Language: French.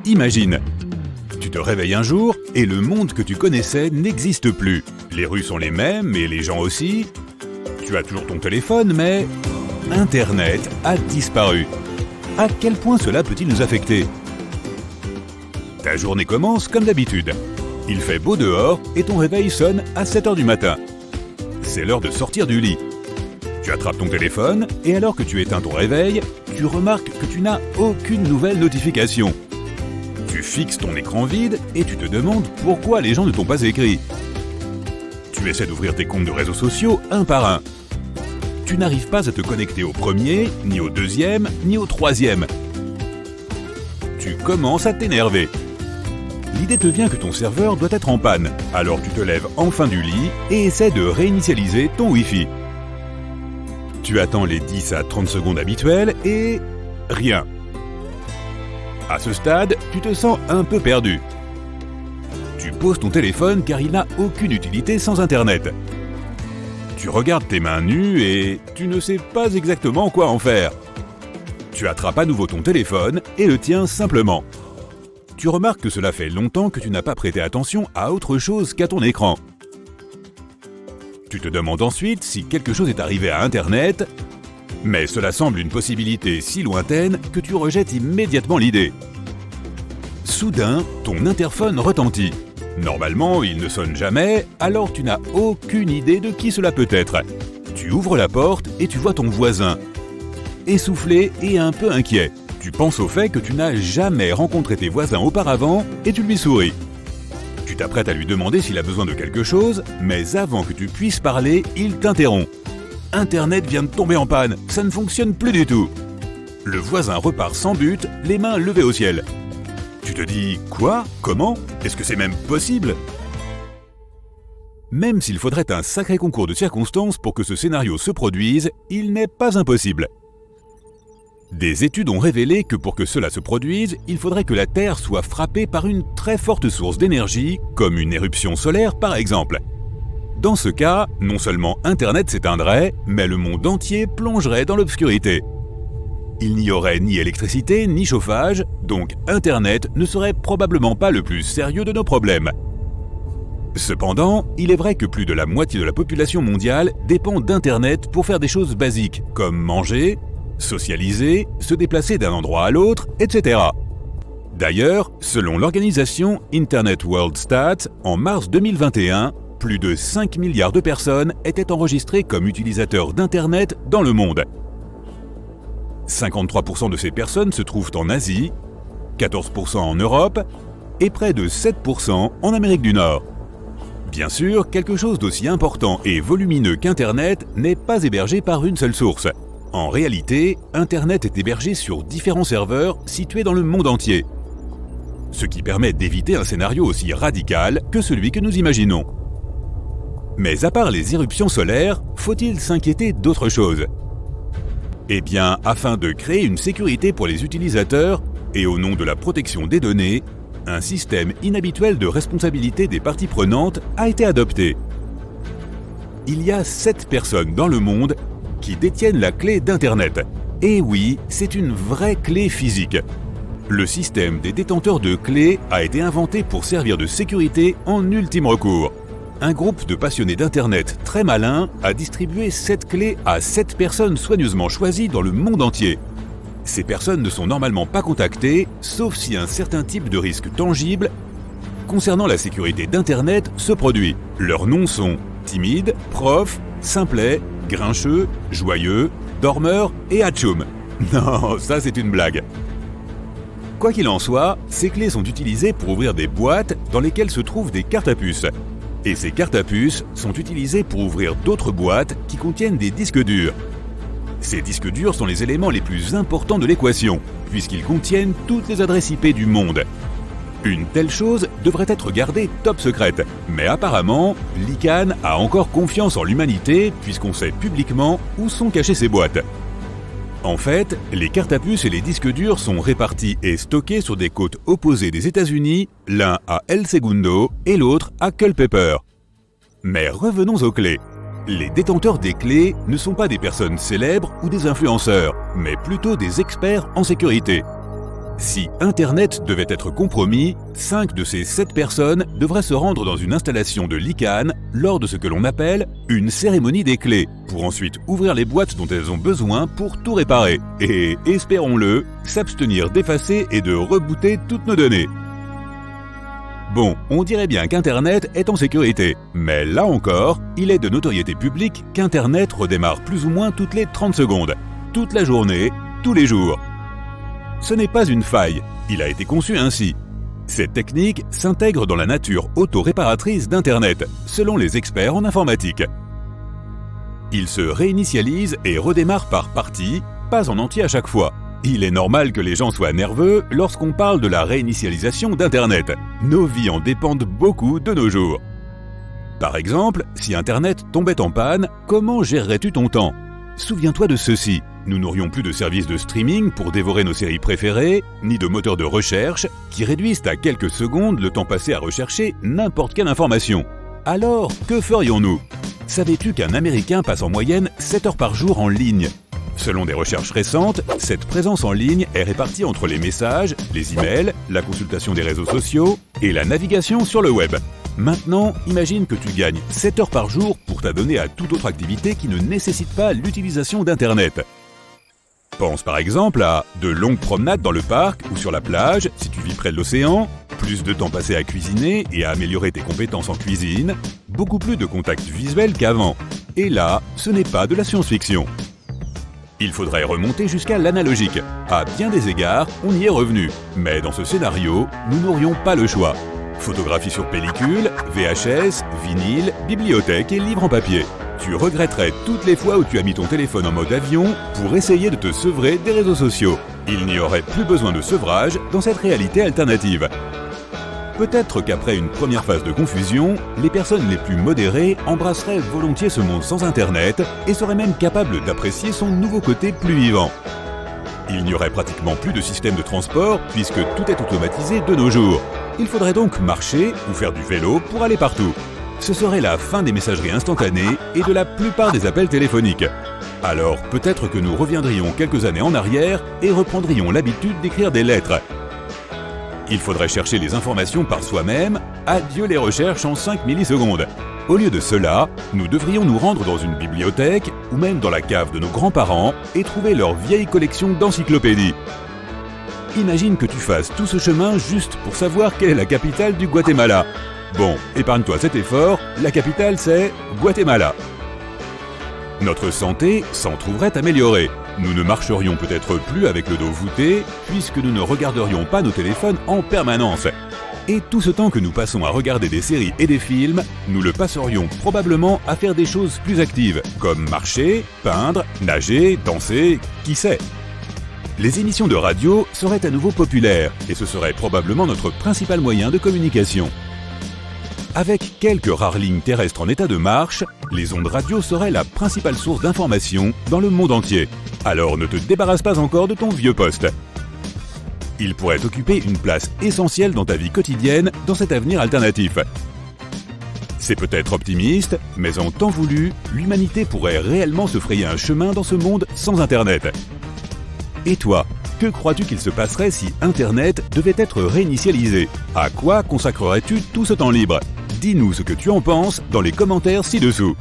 Imagine, tu te réveilles un jour et le monde que tu connaissais n'existe plus. Les rues sont les mêmes et les gens aussi. Tu as toujours ton téléphone, mais Internet a disparu. À quel point cela peut-il nous affecter? Ta journée commence comme d'habitude. Il fait beau dehors et ton réveil sonne à 7 h du matin. C'est l'heure de sortir du lit. Tu attrapes ton téléphone et alors que tu éteins ton réveil, tu remarques que tu n'as aucune nouvelle notification. Tu fixes ton écran vide et tu te demandes pourquoi les gens ne t'ont pas écrit. Tu essaies d'ouvrir tes comptes de réseaux sociaux un par un. Tu n'arrives pas à te connecter au premier, ni au deuxième, ni au troisième. Tu commences à t'énerver. L'idée te vient que ton serveur doit être en panne, alors tu te lèves enfin du lit et essaies de réinitialiser ton Wi-Fi. Tu attends les 10 à 30 secondes habituelles et rien. À ce stade, tu te sens un peu perdu. Tu poses ton téléphone car il n'a aucune utilité sans Internet. Tu regardes tes mains nues et tu ne sais pas exactement quoi en faire. Tu attrapes à nouveau ton téléphone et le tiens simplement. Tu remarques que cela fait longtemps que tu n'as pas prêté attention à autre chose qu'à ton écran. Tu te demandes ensuite si quelque chose est arrivé à Internet, mais cela semble une possibilité si lointaine que tu rejettes immédiatement l'idée. Soudain, ton interphone retentit. Normalement, il ne sonne jamais, alors tu n'as aucune idée de qui cela peut être. Tu ouvres la porte et tu vois ton voisin. Essoufflé et un peu inquiet. Tu penses au fait que tu n'as jamais rencontré tes voisins auparavant et tu lui souris. Tu t'apprêtes à lui demander s'il a besoin de quelque chose, mais avant que tu puisses parler, il t'interrompt. Internet vient de tomber en panne, ça ne fonctionne plus du tout. Le voisin repart sans but, les mains levées au ciel. Tu te dis « Quoi? Comment? Est-ce que c'est même possible ?» Même s'il faudrait un sacré concours de circonstances pour que ce scénario se produise, il n'est pas impossible. Des études ont révélé que pour que cela se produise, il faudrait que la Terre soit frappée par une très forte source d'énergie, comme une éruption solaire par exemple. Dans ce cas, non seulement Internet s'éteindrait, mais le monde entier plongerait dans l'obscurité. Il n'y aurait ni électricité ni chauffage, donc Internet ne serait probablement pas le plus sérieux de nos problèmes. Cependant, il est vrai que plus de la moitié de la population mondiale dépend d'Internet pour faire des choses basiques, comme manger, socialiser, se déplacer d'un endroit à l'autre, etc. D'ailleurs, selon l'organisation Internet World Stats, en mars 2021, plus de 5 milliards de personnes étaient enregistrées comme utilisateurs d'Internet dans le monde. 53% de ces personnes se trouvent en Asie, 14% en Europe et près de 7% en Amérique du Nord. Bien sûr, quelque chose d'aussi important et volumineux qu'Internet n'est pas hébergé par une seule source. En réalité, Internet est hébergé sur différents serveurs situés dans le monde entier. Ce qui permet d'éviter un scénario aussi radical que celui que nous imaginons. Mais à part les éruptions solaires, faut-il s'inquiéter d'autre chose? Eh bien, afin de créer une sécurité pour les utilisateurs et au nom de la protection des données, un système inhabituel de responsabilité des parties prenantes a été adopté. Il y a 7 personnes dans le monde qui détiennent la clé d'Internet. Et oui, c'est une vraie clé physique. Le système des détenteurs de clés a été inventé pour servir de sécurité en ultime recours. Un groupe de passionnés d'Internet très malin a distribué cette clé à 7 personnes soigneusement choisies dans le monde entier. Ces personnes ne sont normalement pas contactées, sauf si un certain type de risque tangible concernant la sécurité d'Internet se produit. Leurs noms sont timide, prof, simplet, grincheux, joyeux, dormeur et atchoum. Non, ça c'est une blague. Quoi qu'il en soit, ces clés sont utilisées pour ouvrir des boîtes dans lesquelles se trouvent des cartes à puce. Et ces cartes à puce sont utilisées pour ouvrir d'autres boîtes qui contiennent des disques durs. Ces disques durs sont les éléments les plus importants de l'équation, puisqu'ils contiennent toutes les adresses IP du monde. Une telle chose devrait être gardée top secrète, mais apparemment, l'ICANN a encore confiance en l'humanité puisqu'on sait publiquement où sont cachées ces boîtes. En fait, les cartes à puce et les disques durs sont répartis et stockés sur des côtes opposées des États-Unis, l'un à El Segundo et l'autre à Culpeper. Mais revenons aux clés. Les détenteurs des clés ne sont pas des personnes célèbres ou des influenceurs, mais plutôt des experts en sécurité. Si Internet devait être compromis, 5 de ces 7 personnes devraient se rendre dans une installation de l'ICANN lors de ce que l'on appelle une cérémonie des clés, pour ensuite ouvrir les boîtes dont elles ont besoin pour tout réparer et, espérons-le, s'abstenir d'effacer et de rebooter toutes nos données. Bon, on dirait bien qu'Internet est en sécurité, mais là encore, il est de notoriété publique qu'Internet redémarre plus ou moins toutes les 30 secondes, toute la journée, tous les jours. Ce n'est pas une faille, il a été conçu ainsi. Cette technique s'intègre dans la nature auto-réparatrice d'Internet, selon les experts en informatique. Il se réinitialise et redémarre par partie, pas en entier à chaque fois. Il est normal que les gens soient nerveux lorsqu'on parle de la réinitialisation d'Internet. Nos vies en dépendent beaucoup de nos jours. Par exemple, si Internet tombait en panne, comment gérerais-tu ton temps ? Souviens-toi de ceci. Nous n'aurions plus de services de streaming pour dévorer nos séries préférées, ni de moteurs de recherche qui réduisent à quelques secondes le temps passé à rechercher n'importe quelle information. Alors, que ferions-nous ? Savais-tu qu'un Américain passe en moyenne 7 heures par jour en ligne ? Selon des recherches récentes, cette présence en ligne est répartie entre les messages, les emails, la consultation des réseaux sociaux et la navigation sur le web. Maintenant, imagine que tu gagnes 7 heures par jour pour t'adonner à toute autre activité qui ne nécessite pas l'utilisation d'Internet. Pense par exemple à de longues promenades dans le parc ou sur la plage si tu vis près de l'océan, plus de temps passé à cuisiner et à améliorer tes compétences en cuisine, beaucoup plus de contacts visuels qu'avant. Et là, ce n'est pas de la science-fiction. Il faudrait remonter jusqu'à l'analogique. À bien des égards, on y est revenu. Mais dans ce scénario, nous n'aurions pas le choix. Photographie sur pellicule, VHS, vinyle, bibliothèque et livre en papier. Tu regretterais toutes les fois où tu as mis ton téléphone en mode avion pour essayer de te sevrer des réseaux sociaux. Il n'y aurait plus besoin de sevrage dans cette réalité alternative. Peut-être qu'après une première phase de confusion, les personnes les plus modérées embrasseraient volontiers ce monde sans Internet et seraient même capables d'apprécier son nouveau côté plus vivant. Il n'y aurait pratiquement plus de système de transport puisque tout est automatisé de nos jours. Il faudrait donc marcher ou faire du vélo pour aller partout. Ce serait la fin des messageries instantanées et de la plupart des appels téléphoniques. Alors peut-être que nous reviendrions quelques années en arrière et reprendrions l'habitude d'écrire des lettres. Il faudrait chercher les informations par soi-même, adieu les recherches en 5 millisecondes. Au lieu de cela, nous devrions nous rendre dans une bibliothèque ou même dans la cave de nos grands-parents et trouver leur vieille collection d'encyclopédies. Imagine que tu fasses tout ce chemin juste pour savoir quelle est la capitale du Guatemala. Bon, épargne-toi cet effort, la capitale c'est Guatemala. Notre santé s'en trouverait améliorée. Nous ne marcherions peut-être plus avec le dos voûté, puisque nous ne regarderions pas nos téléphones en permanence. Et tout ce temps que nous passons à regarder des séries et des films, nous le passerions probablement à faire des choses plus actives, comme marcher, peindre, nager, danser, qui sait. Les émissions de radio seraient à nouveau populaires, et ce serait probablement notre principal moyen de communication. Avec quelques rares lignes terrestres en état de marche, les ondes radio seraient la principale source d'information dans le monde entier. Alors ne te débarrasse pas encore de ton vieux poste. Il pourrait occuper une place essentielle dans ta vie quotidienne dans cet avenir alternatif. C'est peut-être optimiste, mais en temps voulu, l'humanité pourrait réellement se frayer un chemin dans ce monde sans Internet. Et toi, que crois-tu qu'il se passerait si Internet devait être réinitialisé ? À quoi consacrerais-tu tout ce temps libre ? Dis-nous ce que tu en penses dans les commentaires ci-dessous.